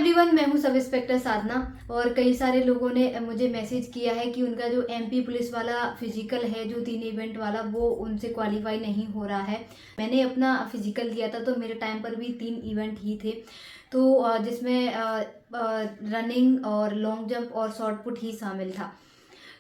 Everyone, मैं हूं sub inspector साधना। और कई सारे लोगों ने मुझे मैसेज किया है कि उनका जो एमपी पुलिस वाला फिजिकल है, जो 3 इवेंट वाला, वो उनसे क्वालिफाई नहीं हो रहा है। मैंने अपना फिजिकल किया था तो मेरे टाइम पर भी 3 इवेंट ही थे, तो जिसमें रनिंग और लॉन्ग जंप और शॉर्ट पुट ही शामिल था।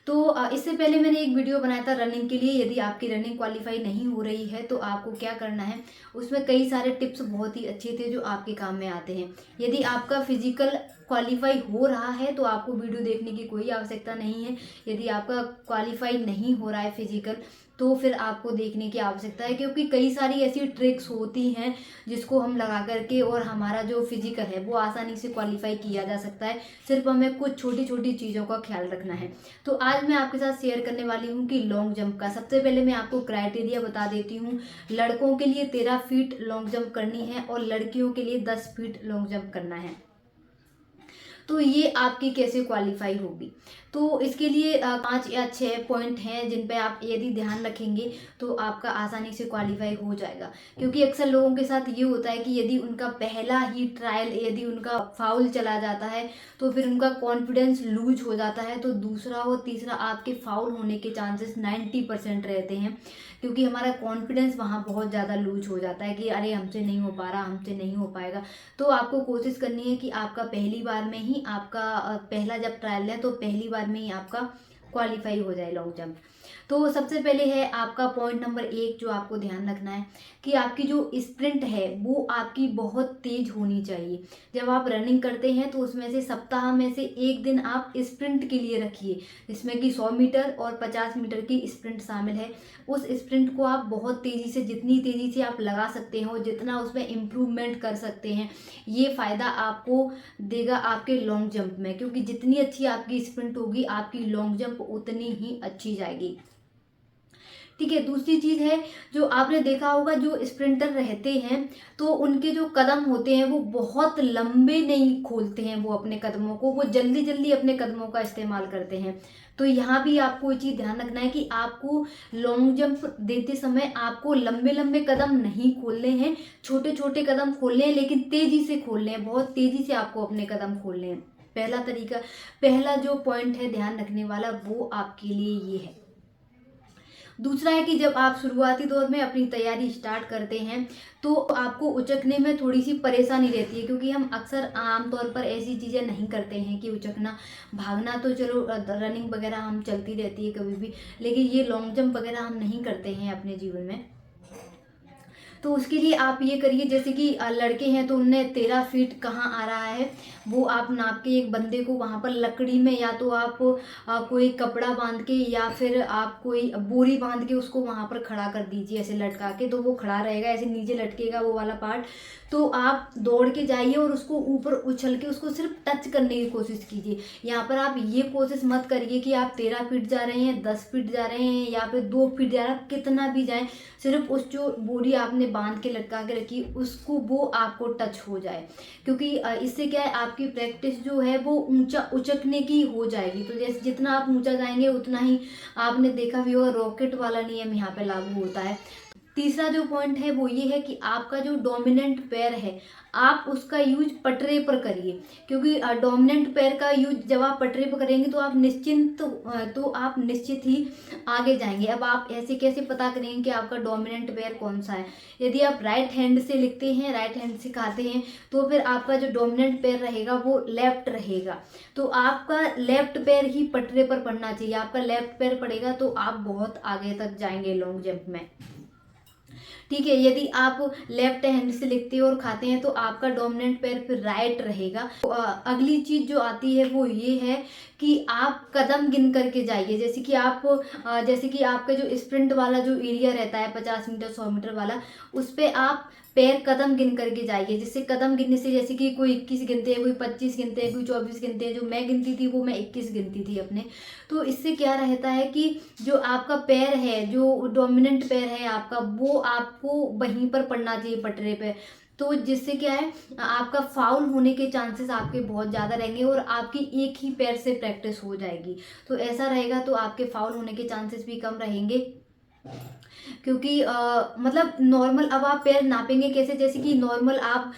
तो इससे पहले मैंने एक वीडियो बनाया था रनिंग के लिए। यदि आपकी रनिंग क्वालिफाई नहीं हो रही है तो आपको क्या करना है, उसमें कई सारे टिप्स बहुत ही अच्छे थे जो आपके काम में आते हैं। यदि आपका फिजिकल क्वालिफाई हो रहा है तो आपको वीडियो देखने की कोई आवश्यकता नहीं है। यदि आपका क्वालिफाई नहीं हो रहा है फिजिकल, तो फिर आपको देखने की आवश्यकता है, क्योंकि कई सारी ऐसी ट्रिक्स होती हैं जिसको हम लगा करके और हमारा जो फिजिकल है वो आसानी से क्वालिफाई किया जा सकता है। सिर्फ हमें कुछ छोटी छोटी चीज़ों का ख्याल रखना है। तो आज मैं आपके साथ शेयर करने वाली हूँ कि लॉन्ग जंप का सबसे पहले मैं आपको क्राइटेरिया बता देती हूँ। लड़कों के लिए 13 फीट लॉन्ग जंप करनी है और लड़कियों के लिए 10 फीट लॉन्ग जंप करना है। तो ये आपकी कैसे क्वालिफाई होगी, तो इसके लिए 5 या 6 पॉइंट हैं जिन पे आप यदि ध्यान रखेंगे तो आपका आसानी से क्वालिफाई हो जाएगा। क्योंकि अक्सर लोगों के साथ ये होता है कि यदि उनका पहला ही ट्रायल यदि उनका फाउल चला जाता है तो फिर उनका कॉन्फिडेंस लूज हो जाता है, तो दूसरा और तीसरा आपके फाउल होने के चांसेस 90% रहते हैं। क्योंकि हमारा कॉन्फिडेंस वहाँ बहुत ज़्यादा लूज हो जाता है कि अरे हमसे नहीं हो पा रहा, हमसे नहीं हो पाएगा। तो आपको कोशिश करनी है कि आपका पहली बार में ही आपका पहला जब ट्रायल है तो पहली बार में ही आपका क्वालिफाई हो जाए लॉन्ग जंप। तो सबसे पहले है आपका पॉइंट नंबर 1 जो आपको ध्यान रखना है कि आपकी जो स्प्रिंट है वो आपकी बहुत तेज होनी चाहिए। जब आप रनिंग करते हैं तो उसमें से सप्ताह में से एक दिन आप स्प्रिंट के लिए रखिए, जिसमें कि 100 मीटर और 50 मीटर की स्प्रिंट शामिल है। उस स्प्रिंट को आप बहुत तेज़ी से, जितनी तेज़ी से आप लगा सकते हो, जितना उसमें इम्प्रूवमेंट कर सकते हैं, ये फ़ायदा आपको देगा आपके लॉन्ग जंप में। क्योंकि जितनी अच्छी आपकी स्प्रिंट होगी आपकी लॉन्ग जंप उतनी ही अच्छी जाएगी। ठीक है। दूसरी चीज़ है, जो आपने देखा होगा जो स्प्रिंटर रहते हैं तो उनके जो कदम होते हैं वो बहुत लंबे नहीं खोलते हैं, वो अपने कदमों को, वो जल्दी जल्दी अपने कदमों का इस्तेमाल करते हैं। तो यहाँ भी आपको ये चीज़ ध्यान रखना है कि आपको लॉन्ग जंप देते समय आपको लंबे लंबे कदम नहीं खोलने हैं, छोटे छोटे कदम खोलने हैं, लेकिन तेज़ी से खोलने हैं, बहुत तेज़ी से आपको अपने कदम खोलने हैं। पहला जो पॉइंट है ध्यान रखने वाला वो आपके लिए ये है। दूसरा है कि जब आप शुरुआती दौर में अपनी तैयारी स्टार्ट करते हैं तो आपको उचकने में थोड़ी सी परेशानी रहती है, क्योंकि हम अक्सर आमतौर पर ऐसी चीज़ें नहीं करते हैं कि उचकना। भागना तो चलो, रनिंग वगैरह हम चलती रहती है कभी भी, लेकिन ये लॉन्ग जंप वगैरह हम नहीं करते हैं अपने जीवन में। तो उसके लिए आप ये करिए, जैसे कि लड़के हैं तो उनने 13 फीट कहाँ आ रहा है वो आप नाप के एक बंदे को वहाँ पर लकड़ी में, या तो आप कोई कपड़ा बांध के या फिर आप कोई बोरी बांध के उसको वहाँ पर खड़ा कर दीजिए, ऐसे लटका के, तो वो खड़ा रहेगा, ऐसे नीचे लटकेगा वो वाला पार्ट। तो आप दौड़ के जाइए और उसको ऊपर उछल के उसको सिर्फ टच करने की कोशिश कीजिए। यहाँ पर आप ये कोशिश मत करिए कि आप 13 फीट जा रहे हैं, 10 फीट जा रहे हैं या फिर 2 फीट जा रहे हैं, कितना भी जाएं, सिर्फ उस जो बोरी आपने बांध के लटका के रखी उसको वो आपको टच हो जाए। क्योंकि इससे क्या है, आपकी प्रैक्टिस जो है वो ऊंचा उचकने की हो जाएगी। तो जैसे जितना आप ऊंचा जाएंगे उतना ही, आपने देखा भी होगा, रॉकेट वाला नियम यहाँ पे लागू होता है। तीसरा जो पॉइंट है वो ये है कि आपका जो डोमिनेंट पैर है आप उसका यूज पटरे पर करिए। क्योंकि डोमिनेंट पैर का यूज जब आप पटरे पर करेंगे तो आप निश्चित ही आगे जाएंगे। अब आप ऐसे कैसे पता करेंगे कि आपका डोमिनेंट पैर कौन सा है? यदि आप राइट हैंड से लिखते हैं, राइट हैंड से खाते हैं, तो फिर आपका जो डोमिनेंट पैर रहेगा वो लेफ्ट रहेगा। तो आपका लेफ्ट पैर ही पटरे पर पड़ना चाहिए। आपका लेफ्ट पैर पड़ेगा तो आप बहुत आगे तक जाएंगे लॉन्ग जंप में। ठीक है। यदि आप लेफ्ट हैंड से लिखते हो और खाते हैं तो आपका डोमिनेंट पैर फिर राइट रहेगा। तो अगली चीज जो आती है वो ये है कि आप कदम गिन करके जाइए। जैसे कि आपका जो स्प्रिंट वाला जो एरिया रहता है 50 मीटर 100 मीटर वाला, उस पे आप पैर कदम गिन करके जाइए। जिससे कदम गिनने से, जैसे कि कोई 21 गिनते हैं, कोई 25 गिनते हैं, कोई 24 गिनते हैं, जो मैं गिनती थी वो मैं 21 गिनती थी अपने। तो इससे क्या रहता है कि जो आपका पैर है, जो डोमिनेंट पैर है आपका, वो आपको वहीं पर पड़ना चाहिए पटरे पे। तो जिससे क्या है, आपका फाउल होने के चांसेस आपके बहुत ज़्यादा रहेंगे और आपकी एक ही पैर से प्रैक्टिस हो जाएगी। तो ऐसा रहेगा तो आपके फाउल होने के चांसेस भी कम रहेंगे। क्योंकि मतलब नॉर्मल अब आप पैर नापेंगे कैसे, जैसे कि नॉर्मल आप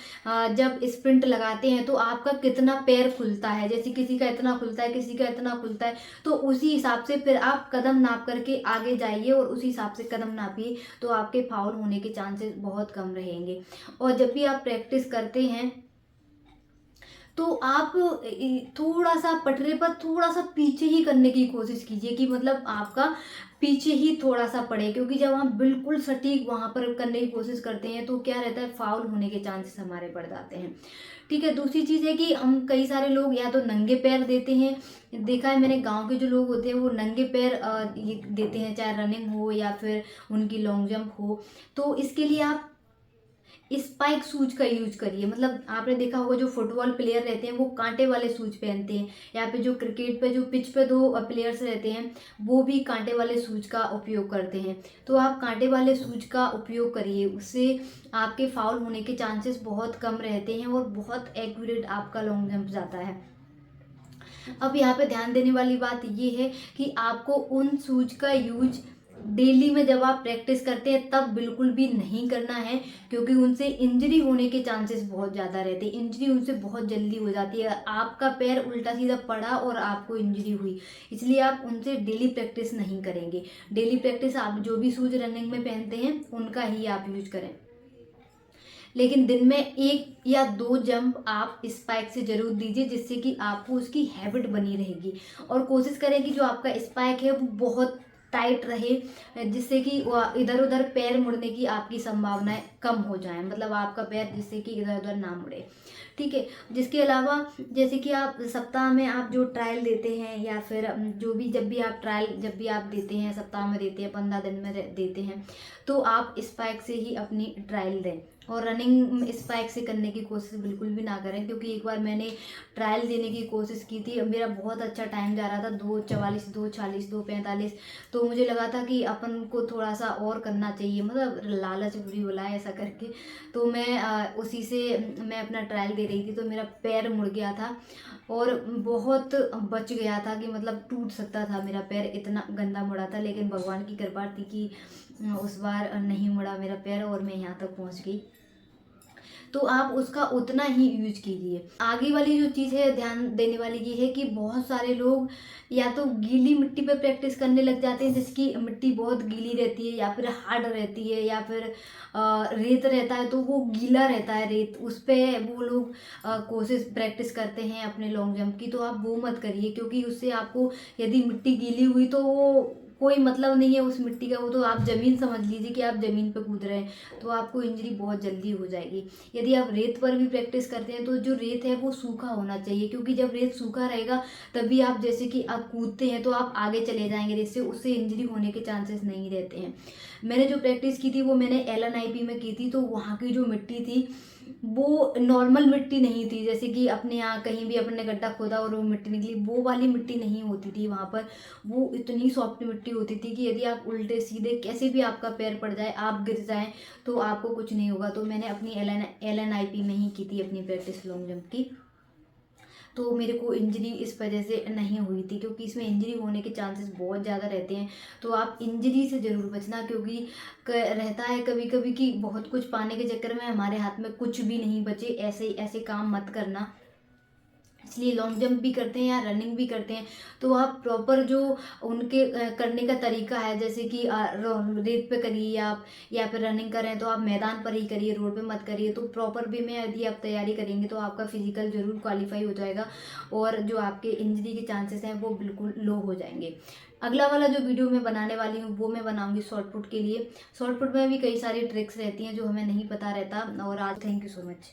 जब स्प्रिंट लगाते हैं तो आपका कितना पैर खुलता है, जैसे किसी का इतना खुलता है, किसी का इतना खुलता है, तो उसी हिसाब से फिर आप कदम नाप करके आगे जाइए और उसी हिसाब से कदम नापिए, तो आपके फाउल होने के चांसेस बहुत कम रहेंगे। और जब भी आप प्रैक्टिस करते हैं तो आप थोड़ा सा पटरे पर थोड़ा सा पीछे ही करने की कोशिश कीजिए, कि मतलब आपका पीछे ही थोड़ा सा पड़े, क्योंकि जब हम बिल्कुल सटीक वहां पर करने की कोशिश करते हैं तो क्या रहता है, फाउल होने के चांसेस हमारे बढ़ जाते हैं। ठीक है। दूसरी चीज़ है कि हम कई सारे लोग या तो नंगे पैर देते हैं, देखा है मैंने गांव के जो लोग होते हैं वो नंगे पैर ये देते हैं, चाहे रनिंग हो या फिर उनकी लॉन्ग जंप हो। तो इसके लिए आप स्पाइक शूज का यूज करिए। मतलब आपने देखा होगा जो फुटबॉल प्लेयर रहते हैं वो कांटे वाले शूज पहनते हैं, या फिर जो क्रिकेट पे जो पिच पे दो प्लेयर्स रहते हैं वो भी कांटे वाले शूज का उपयोग करते हैं। तो आप कांटे वाले शूज का उपयोग करिए, उससे आपके फाउल होने के चांसेस बहुत कम रहते हैं और बहुत एक्यूरेट आपका लॉन्ग जंप जाता है। अब यहाँ पे ध्यान देने वाली बात ये है कि आपको उन शूज का यूज डेली में जब आप प्रैक्टिस करते हैं तब बिल्कुल भी नहीं करना है, क्योंकि उनसे इंजरी होने के चांसेस बहुत ज़्यादा रहते हैं। इंजरी उनसे बहुत जल्दी हो जाती है, आपका पैर उल्टा सीधा पड़ा और आपको इंजरी हुई, इसलिए आप उनसे डेली प्रैक्टिस नहीं करेंगे। डेली प्रैक्टिस आप जो भी शूज रनिंग में पहनते हैं उनका ही आप यूज करें, लेकिन दिन में 1 या 2 जंप आप स्पाइक से जरूर दीजिए, जिससे कि आपको उसकी हैबिट बनी रहेगी। और कोशिश करें कि जो आपका स्पाइक है वो बहुत टाइट रहे, जिससे कि इधर उधर पैर मुड़ने की आपकी संभावनाएं कम हो जाए, मतलब आपका पैर जिससे कि इधर उधर ना मुड़े। ठीक है। जिसके अलावा जैसे कि आप सप्ताह में आप जो ट्रायल देते हैं, या फिर जो भी जब भी आप ट्रायल जब भी आप देते हैं, सप्ताह में देते हैं, 15 दिन में देते हैं, तो आप स्पाइक से ही अपनी ट्रायल दें। और रनिंग स्पाइक से करने की कोशिश बिल्कुल भी ना करें, क्योंकि एक बार मैंने ट्रायल देने की कोशिश की थी, मेरा बहुत अच्छा टाइम जा रहा था, 2:44, 2:40, 2:45। तो मुझे लगा था कि अपन को थोड़ा सा और करना चाहिए, मतलब लालच बुरी बला है ऐसा करके। तो मैं उसी से मैं अपना ट्रायल दे रही थी, तो मेरा पैर मुड़ गया था और बहुत बच गया था, कि मतलब टूट सकता था मेरा पैर, इतना गंदा मुड़ा था। लेकिन भगवान की कृपा थी कि उस बार नहीं मुड़ा मेरा पैर और मैं यहाँ तक पहुँच गई। तो आप उसका उतना ही यूज कीजिए। आगे वाली जो चीज़ है ध्यान देने वाली ये है कि बहुत सारे लोग या तो गीली मिट्टी पे प्रैक्टिस करने लग जाते हैं, जिसकी मिट्टी बहुत गीली रहती है या फिर हार्ड रहती है, या फिर रेत रहता है तो वो गीला रहता है रेत, उस पे वो लोग कोशिश प्रैक्टिस करते हैं अपने लॉन्ग जंप की। तो आप वो मत करिए, क्योंकि उससे आपको यदि मिट्टी गीली हुई तो वो कोई मतलब नहीं है उस मिट्टी का, वो तो आप ज़मीन समझ लीजिए कि आप ज़मीन पे कूद रहे हैं, तो आपको इंजरी बहुत जल्दी हो जाएगी। यदि आप रेत पर भी प्रैक्टिस करते हैं तो जो रेत है वो सूखा होना चाहिए, क्योंकि जब रेत सूखा रहेगा तभी आप जैसे कि आप कूदते हैं तो आप आगे चले जाएंगे रेत से, उससे इंजरी होने के चांसेस नहीं रहते हैं। मैंने जो प्रैक्टिस की थी वो मैंने LNIP में की थी, तो वहाँ की जो मिट्टी थी वो नॉर्मल मिट्टी नहीं थी, जैसे कि अपने यहाँ कहीं भी अपने गड्ढा खोदा और वो मिट्टी निकली, वो वाली मिट्टी नहीं होती थी वहाँ पर। वो इतनी सॉफ्ट मिट्टी होती थी कि यदि आप उल्टे सीधे कैसे भी आपका पैर पड़ जाए, आप गिर जाएं, तो आपको कुछ नहीं होगा। तो मैंने अपनी LNIP में ही की थी अपनी प्रैक्टिस लॉन्ग जंप की, तो मेरे को इंजरी इस वजह से नहीं हुई थी, क्योंकि इसमें इंजरी होने के चांसेस बहुत ज़्यादा रहते हैं। तो आप इंजरी से ज़रूर बचना, क्योंकि रहता है कभी कभी कि बहुत कुछ पाने के चक्कर में हमारे हाथ में कुछ भी नहीं बचे, ऐसे ऐसे काम मत करना। इसलिए लॉन्ग जंप भी करते हैं या रनिंग भी करते हैं तो आप प्रॉपर जो उनके करने का तरीका है, जैसे कि रेत पे करिए आप, या फिर रनिंग कर रहे हैं तो आप मैदान पर ही करिए, रोड पे मत करिए। तो प्रॉपर वे में यदि आप तैयारी करेंगे तो आपका फिजिकल जरूर क्वालिफाई हो जाएगा, और जो आपके इंजरी के चांसेस हैं वो बिल्कुल लो हो जाएंगे। अगला वाला जो वीडियो मैं बनाने वाली हूँ वो मैं बनाऊंगी शॉर्ट पुट के लिए। शॉर्ट पुट में भी कई सारी ट्रिक्स रहती हैं जो हमें नहीं पता रहता। और आज थैंक यू सो मच।